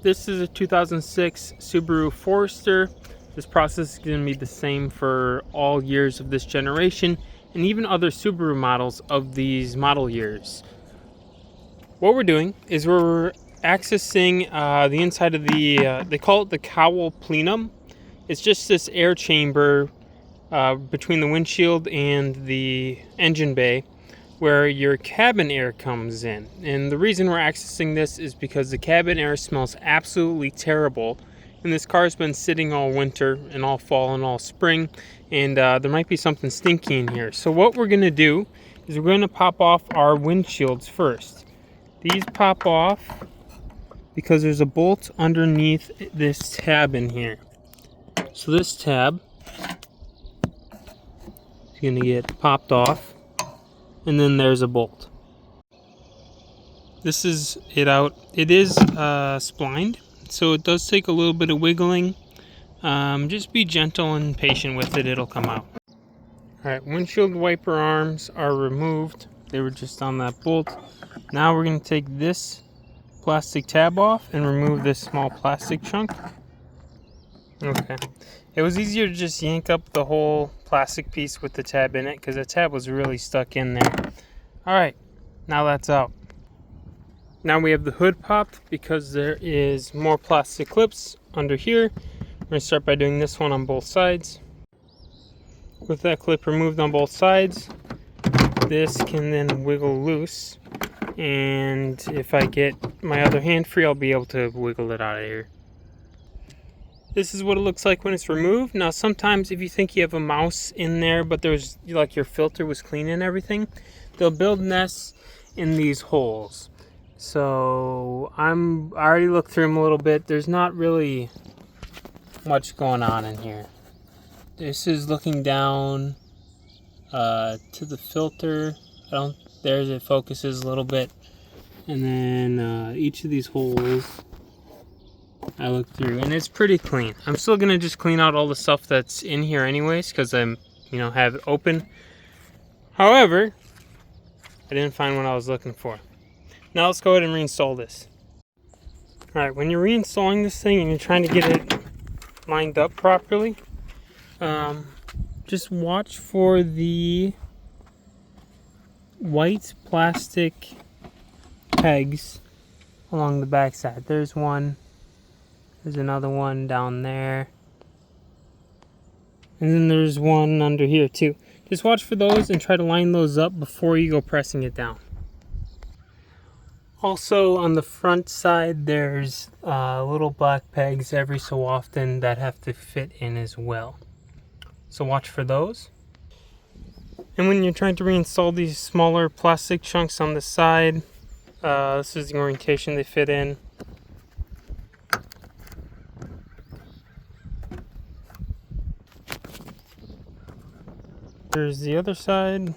This is a 2006 Subaru Forester. This process is going to be the same for all years of this generation and even other Subaru models of these model years. What we're doing is we're accessing the inside of the, they call it the Cowl Plenum. It's just this air chamber between the windshield and the engine bay where your cabin air comes in. And the reason we're accessing this is because the cabin air smells absolutely terrible. And this car's been sitting all winter and all fall and all spring. And there might be something stinky in here. So what we're going to do is we're going to pop off our windshields first. These pop off because there's a bolt underneath this tab in here. So this tab is going to get popped off. And then there's a bolt. This is it out. It is splined, so it does take a little bit of wiggling. Just be gentle and patient with it, it'll come out. Alright, windshield wiper arms are removed. They were just on that bolt. Now we're going to take this plastic tab off and remove this small plastic chunk. Okay. It was easier to just yank up the whole plastic piece with the tab in it because the tab was really stuck in there. Alright, now that's out. Now we have the hood popped because there is more plastic clips under here. We're going to start by doing this one on both sides. With that clip removed on both sides, this can then wiggle loose. And if I get my other hand free, I'll be able to wiggle it out of here. This is what it looks like when it's removed. Now sometimes if you think you have a mouse in there, but there's like your filter was clean and everything, they'll build nests in these holes. So I already looked through them a little bit. There's not really much going on in here. This is looking down to the filter. There's it focuses a little bit. And then each of these holes I looked through and it's pretty clean. I'm still gonna just clean out all the stuff that's in here anyways because I'm have it open. However, I didn't find what I was looking for. Now let's go ahead and reinstall this. Alright, when you're reinstalling this thing and you're trying to get it lined up properly, just watch for the white plastic pegs along the backside. There's one. There's another one down there. And then there's one under here too. Just watch for those and try to line those up before you go pressing it down. Also on the front side there's little black pegs every so often that have to fit in as well. So watch for those. And when you're trying to reinstall these smaller plastic chunks on the side, this is the orientation they fit in. There's the other side.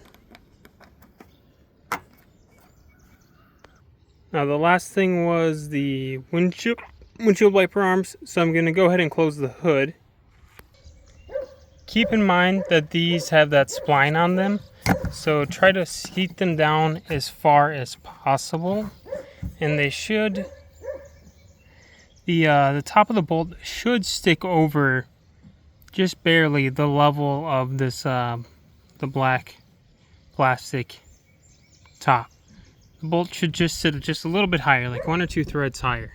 Now the last thing was the windshield wiper arms, so I'm going to go ahead and close the hood. Keep in mind that these have that spline on them, so try to seat them down as far as possible. And they should, the top of the bolt should stick over just barely the level of this the black plastic top. The bolt should just sit just a little bit higher, like 1 or 2 threads higher.